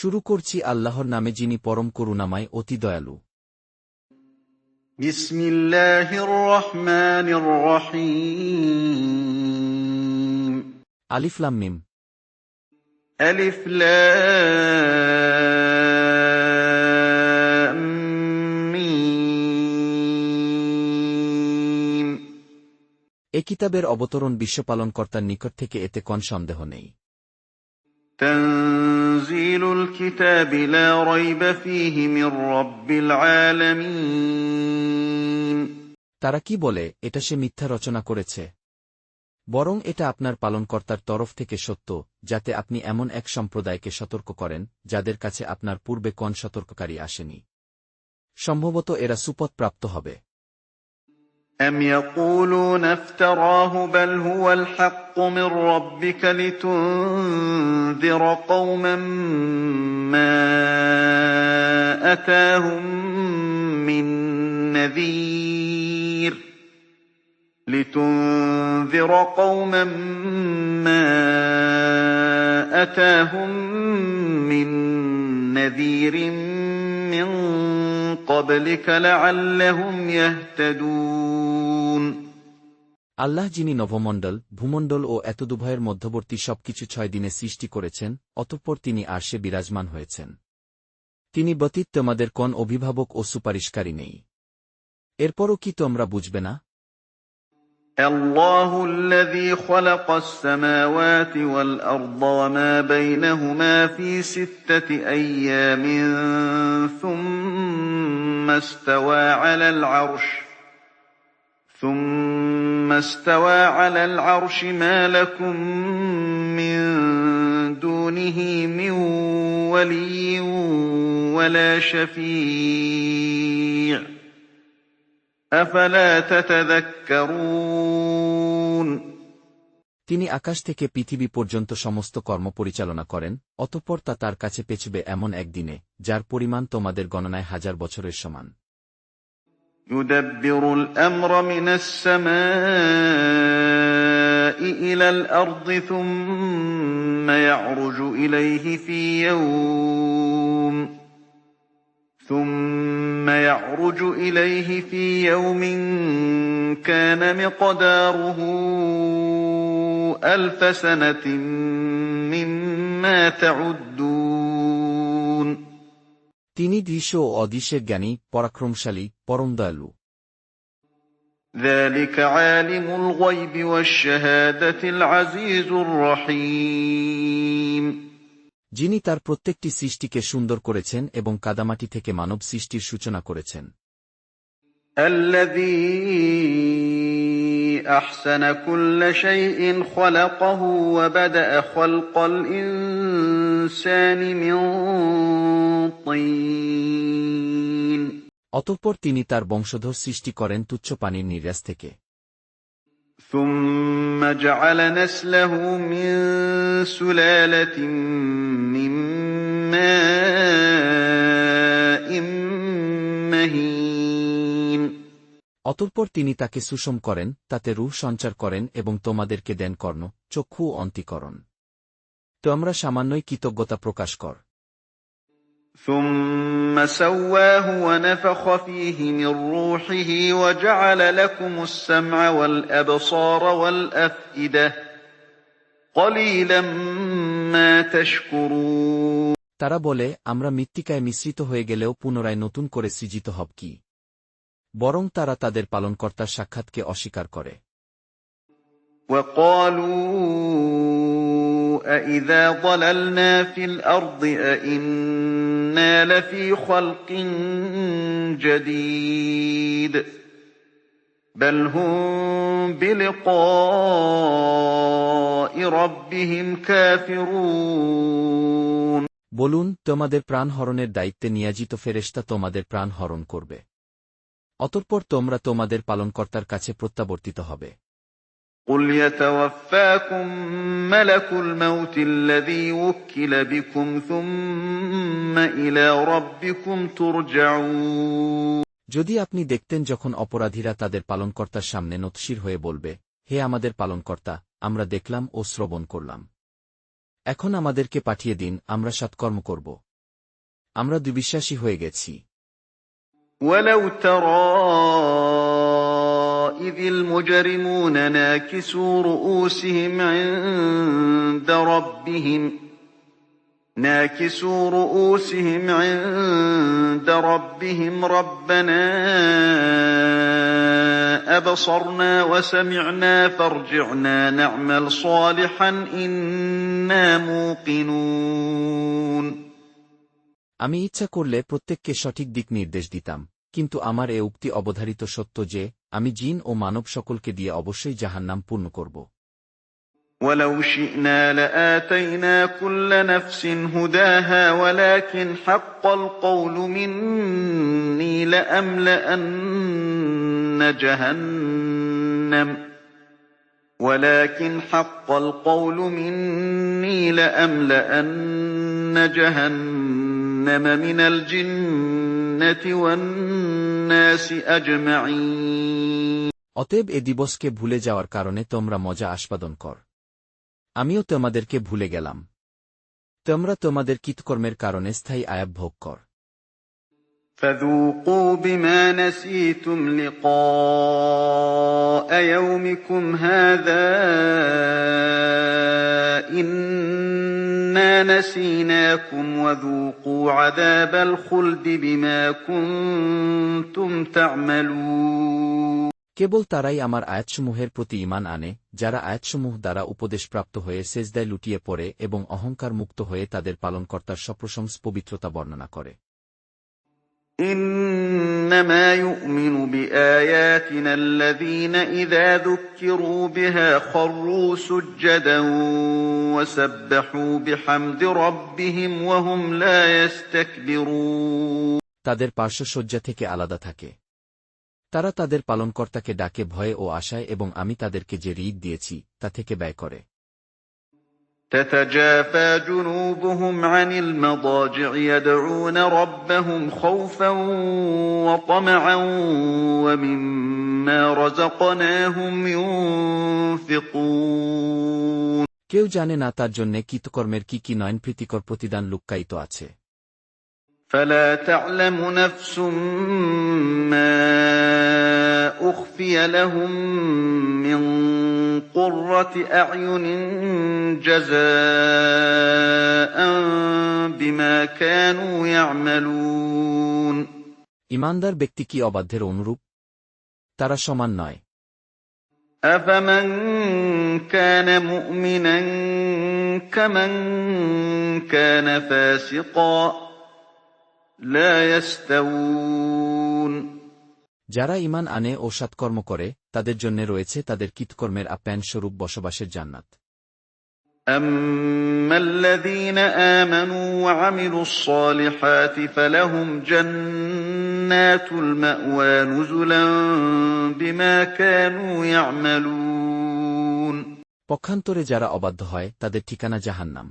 শুরু করছি আল্লাহর নামে যিনি পরম করুণাময় অতি দয়ালু। বিসমিল্লাহির রহমানির রহিম। আলিফ লাম মিম। আলিফ লাম মিম। এ কিতাবের অবতরণ বিশ্বপালনকর্তার নিকট থেকে, এতে কোন সন্দেহ নেই। তানজিলুল কিতাবি লা রাইবা ফীহি মির রাব্বিল আলামিন। তারা কি বলে, এটা সে মিথ্যা রচনা করেছে? বরং এটা আপনার পালনকর্তার তরফ থেকে সত্য, যাতে আপনি এমন এক সম্প্রদায়কে সতর্ক করেন যাদের কাছে আপনার পূর্বে কোন সতর্ককারী আসেনি। সম্ভবত এরা সুপথ প্রাপ্ত হবে। أَمْ يَقُولُونَ افْتَرَاهُ بَلْ هُوَ الْحَقُّ مِنْ رَبِّكَ لِتُنذِرَ قَوْمًا مَّا أَتَاهُم مِّن نَّذِيرٍ مِّن قَبْلِكَ لَعَلَّهُمْ يَهْتَدُونَ। আল্লাহ যিনি নভমণ্ডল, ভূমণ্ডল ও এতদুভয়ের মধ্যবর্তী সবকিছু 6 দিনে সৃষ্টি করেছেন, অতঃপর তিনি আরশে বিরাজমান হয়েছেন। তিনি ব্যতীত তোমাদের কোন অভিভাবক ও সুপারিশকারী নেই। এরপরও কি তোমরা বুঝবে না? الله الذي خلق السماوات والأرض وما بينهما في 6 أيام ثم استوى على العرش ما لكم من دونه من ولي ولا شفيع أفلا تتذكرون। তিনি আকাশ থেকে পৃথিবী পর্যন্ত সমস্ত কর্ম পরিচালনা করেন, অতঃপর তা তার কাছে পেছবে এমন একদিনে, যার পরিমাণ তোমাদের গণনায় 1000 বছরের সমান। يدبر الأمر من السماء إلى الأرض ثم يعرج إليه في يوم كان مقداره 1000 سنة مما تعدون। তিনি দৃশ্য ও অদৃশ্যের জ্ঞানী, পরাক্রমশালী, পরম দয়ালু। ذلك عالم الغيب والشهادة العزيز الرحيم। যিনি তার প্রত্যেকটি সৃষ্টিকে সুন্দর করেছেন এবং কাদামাটি থেকে মানব সৃষ্টির সূচনা করেছেন। الذي أحسن كل شيء خلقه وبدأ خلق الإنسان من طين। অতঃপর তিনি তার বংশধর সৃষ্টি করেন তুচ্ছ পানির নির্যাস থেকে। ثم جعل نسله من سلالة من ماء مهين। অতঃপর তিনি তাকে সুষম করেন, তাতে রূহ সঞ্চার করেন এবং তোমাদেরকে দেন কর্ণ, চক্ষু ও অন্তঃকরণ। তোমরা সামান্যই কৃতজ্ঞতা প্রকাশ কর। ثم سواه ونفخ فيه من روحه وجعل لكم السمع والأبصار والأفئدة قليلا ما تشكرون। তারা বলে, আমরা মৃত্তিকায় মিশ্রিত হয়ে গেলেও পুনরায় নতুন করে সৃজিত হব কি? বরং তারা তাদের পালনকর্তার সাক্ষাৎকে অস্বীকার করে। وقالوا أإذا ضللنا في الأرض أإنا لفي خلق جديد بل هم بلقاء ربهم كافرون। বলুন, তোমাদের প্রাণ হরণের দায়িত্বে নিয়োজিত ফেরেশতা তোমাদের প্রাণ হরণ করবে। অতঃপর তোমরা তোমাদের পালনকর্তার কাছে প্রত্যাবর্তিত হবে। قل يتوفاكم ملك الموت الذي وكل بكم ثم إلى ربكم ترجعون। যদি আপনি দেখতেন যখন অপরাধীরা তাদের পালনকর্তার সামনে নতশির হয়ে বলবে, হে আমাদের পালনকর্তা, আমরা দেখলাম ও শ্রবণ করলাম, এখন আমাদেরকে পাঠিয়ে দিন, আমরা সৎকর্ম করব। আমরা দুর্বিশ্বাসী হয়ে গেছি। ولو ترى إذ المجرمون ناكسوا رؤوسهم عند ربهم ربنا أبصرنا وسمعنا فارجعنا نعمل صالحا إنا موقنون। আমি ইচ্ছা করলে প্রত্যেককে সঠিক দিক নির্দেশ দিতাম, কিন্তু আমার এ উক্তি অবধারিত সত্য যে আমি জিন ও মানব সকলকে দিয়ে অবশ্যই জাহান্নাম পূর্ণ করব। ولو شئنا لآتينا كل نفس هداها ولكن حق القول مني لأملأن جهنم من الجنة والناس أجمعين। অতএব এ দিবসকে ভুলে যাওয়ার কারণে তোমরা মজা আস্বাদন কর, আমিও তোমাদেরকে ভুলে গেলাম। তোমরা তোমাদের কৃতকর্মের কারণে স্থায়ী আয়াব ভোগ কর। فذوقوا بما نسيتم لقاء يومكم هذا إنا نسيناكم وذوقوا عذاب الخلد بما كنتم تعملون। কেবল তারাই আমার আয়াতসমূহের প্রতি ঈমান আনে, যারা আয়াতসমূহ দ্বারা উপদেশপ্রাপ্ত হয়ে সেজদায় লুটিয়ে পড়ে এবং অহংকার মুক্ত হয়ে তাদের পালনকর্তার সপ্রশংস পবিত্রতা বর্ণনা করে। إنما يؤمن بآياتنا الذين إذا ذكروا بها خروا سجدا وسبحوا بحمد ربهم وهم لا يستكبرون। তাদের পার্শ্বশয্যা থেকে আলাদা থাকে, তারা তাদের পালনকর্তাকে ডাকে ভয়ে ও আশায় এবং আমি তাদেরকে যে রিদ দিয়েছি তা থেকে ব্যয় করে। تتجافى جنوبهم عن المضاجع يدعون ربهم خوفا وطمعا ومما رزقناهم ينفقون। কেউ জানে না তার জন্যে কৃতকর্মের কি নয়নপ্রীতিকর প্রতিদান লুক্কায়িত আছে। فلا تعلم نفس ما أخفي لهم من قرة أعين جزاء بما كانوا يعملون। ঈমানদার ব্যক্তি কি অবাধ্যের অনুরূপ? তারা সমান নয়। أفمن كان مؤمنا كمن كان فاسقا لا يستوون। যারা ঈমান আনে ও সৎকর্ম করে তাদের জন্য রয়েছে তাদের কৃতকর্মের আপ্যায়নস্বরূপ বসবাসের জান্নাত। أما الذين آمنوا وعملوا الصالحات فلهم جنات المأوى نزلا بما كانوا يعملون। পক্ষান্তরে যারা অবাধ্য হয় তাদের ঠিকানা জাহান্নাম।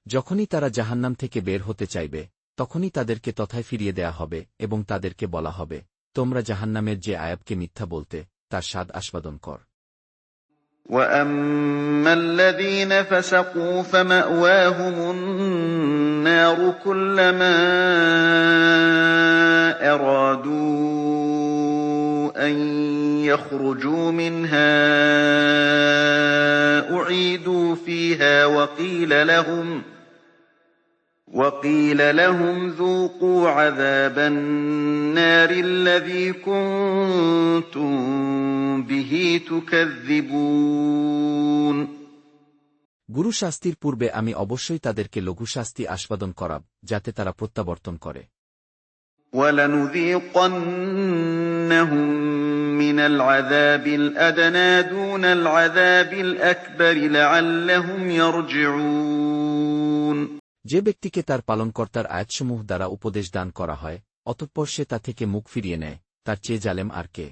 যখনই তারা জাহান্নাম থেকে বের হতে চাইবে তখনই তাদেরকে তথায় ফিরিয়ে দেয়া হবে এবং তাদেরকে বলা হবে, তোমরা জাহান্নামের যে আয়াবকে মিথ্যা বলতে তার স্বাদ আস্বাদন কর। وأما الذين فسقوا فمأواهم النار كلما أرادوا أن يخرجوا منها أعيدوا فيها وقيل لهم ذوقوا عذاب النار الذي كنتم به تكذبون। গুরু শাস্তির পূর্বে আমি অবশ্যই তাদেরকে লঘু শাস্তি আস্বাদন করাব যাতে তারা প্রত্যাবর্তন করে। وَلَنُذِيقَنَّهُم مِّنَ الْعَذَابِ الْأَدْنَىٰ دُونَ الْعَذَابِ الْأَكْبَرِ لَعَلَّهُمْ يَرْجِعُونَ। যে ব্যক্তিকে তার পালনকর্তার আয়াতসমূহ দ্বারা উপদেশ দান করা হয় অতঃপর সে তা থেকে মুখ ফিরিয়ে নেয়, তার চেয়ে জালেম আর কে?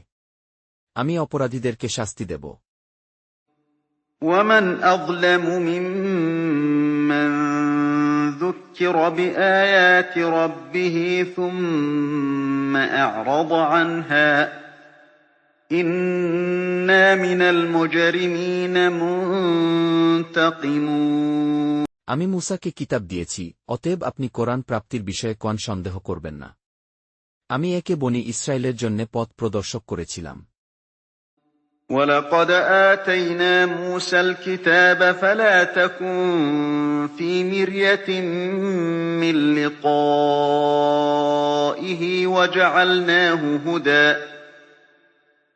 আমি অপরাধীদেরকে শাস্তি দেব। وَمَنْ أَظْلَمُ مِمَّن ذُكِّرَ بِآيَاتِ رَبِّهِ ثُمَّ أَعْرَضَ عَنْهَا إِنَّا مِنَ الْمُجْرِمِينَ مُنتَقِمُونَ। আমি মূসাকে কিতাব দিয়েছি, অতএব আপনি কোরআন প্রাপ্তির বিষয়ে কোন সন্দেহ করবেন না। আমি একে বনি ইসরায়েলের জন্য পথ প্রদর্শক করেছিলাম। وَلَقَدْ آتَيْنَا مُوسَى الْكِتَابَ فَلَا تَكُن فِي مِرْيَةٍ مِّن لِّقَائِهِ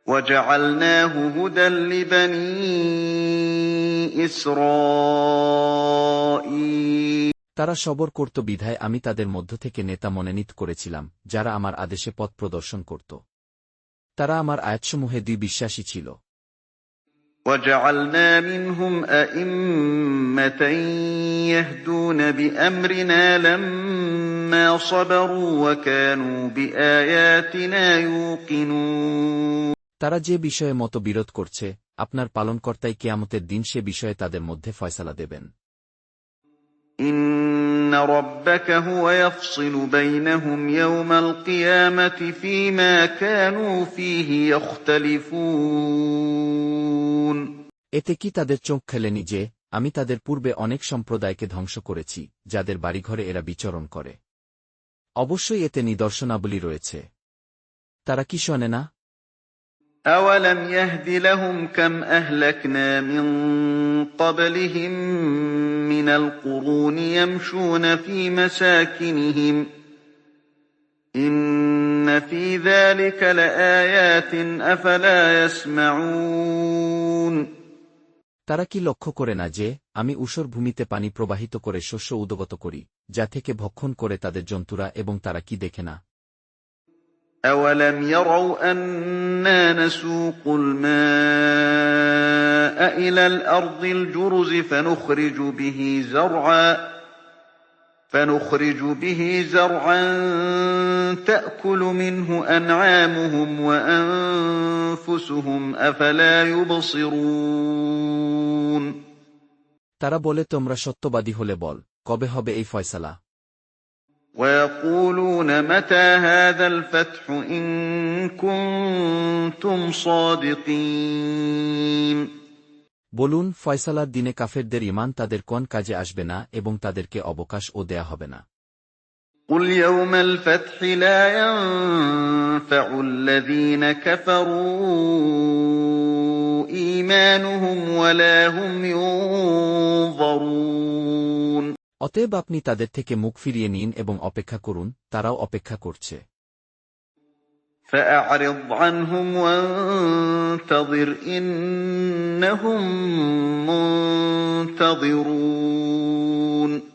وَجَعَلْنَاهُ هُدًى لِّبَنِي إِسْرَائِيلَ তারা সবর করত বিধায় আমি তাদের মধ্য থেকে নেতা মনোনীত করেছিলাম, যারা আমার আদেশে পথ প্রদর্শন করত। তারা আমার আয়াতসমূহে বিশ্বাসী ছিল। وَجَعَلْنَا مِنْهُمْ أَئِمَّةً يَهْدُونَ بِأَمْرِنَا لَمَّا صَبَرُوا وَكَانُوا بِآيَاتِنَا يُوقِنُونَ তারা যে বিষয়ে মত বিরোধ করছে, আপনার পালনকর্তাই কিয়ামতের দিন সে বিষয়ে তাদের মধ্যে ফয়সালা দেবেন। إِنَّ رَبَّكَ هُوَ يَفْصِلُ بَيْنَهُمْ يَوْمَ الْقِيَامَةِ فِيمَا كَانُوا فِيهِ يَخْتَلِفُونَ এতে কি তাদের চোখ খেলেনি যে, আমি তাদের পূর্বে অনেক সম্প্রদায়কে ধ্বংস করেছি, যাদের বাড়িঘরে এরা বিচরণ করে। অবশ্যই এতে নিদর্শনাবলী রয়েছে। তারা কি শোনে না? أَوَلَمْ يَهْدِ لَهُمْ كَمْ أَهْلَكْنَا مِن قَبْلِهِم مِّنَ الْقُرُونِ يَمْشُونَ فِي مَسَاكِنِهِمْ ۗ إِنَّ فِي ذَٰلِكَ لَآيَاتٍ ۖ أَفَلَا يَسْمَعُونَ তারা কি লক্ষ্য করে না যে, আমি ঊষর ভূমিতে পানি প্রবাহিত করে শস্য উদ্গত করি, যা থেকে ভক্ষণ করে তাদের জন্তুরা, এবং তারা কি দেখে না? أَوَلَمْ يَرَوْا أَنَّا نَسُوقُ الْمَاءَ إِلَى الْأَرْضِ الْجُرُزِ فَنُخْرِجُ بِهِ زَرْعًا تَأْكُلُ مِنْهُ أَنْعَامُهُمْ وَأَنفُسُهُمْ ۖ أَفَلَا يُبْصِرُونَ তারা বলে, তোমরা সত্যবাদী হলে বল, কবে হবে এই ফয়সালা? وَيَقُولُونَ مَتَىٰ هَٰذَا الْفَتْحُ إِن كُنتُمْ صَادِقِينَ বলুন, ফয়সালার দিনে কাফেরদের ঈমান তাদের কোন কাজে আসবে না এবং তাদেরকে অবকাশও দেয়া হবে না। قُلْ يَوْمَ الْفَتْحِ لَا يَنفَعُ الَّذِينَ كَفَرُوا إِيمَانُهُمْ وَلَا هُمْ يُنظَرُونَ অতএব আপনি তাদের থেকে মুখ ফিরিয়ে নিন এবং অপেক্ষা করুন, তারাও অপেক্ষা করছে। فَأَعْرِضْ عَنْهُمْ وَانتَظِرْ إِنَّهُم مُّنتَظِرُونَ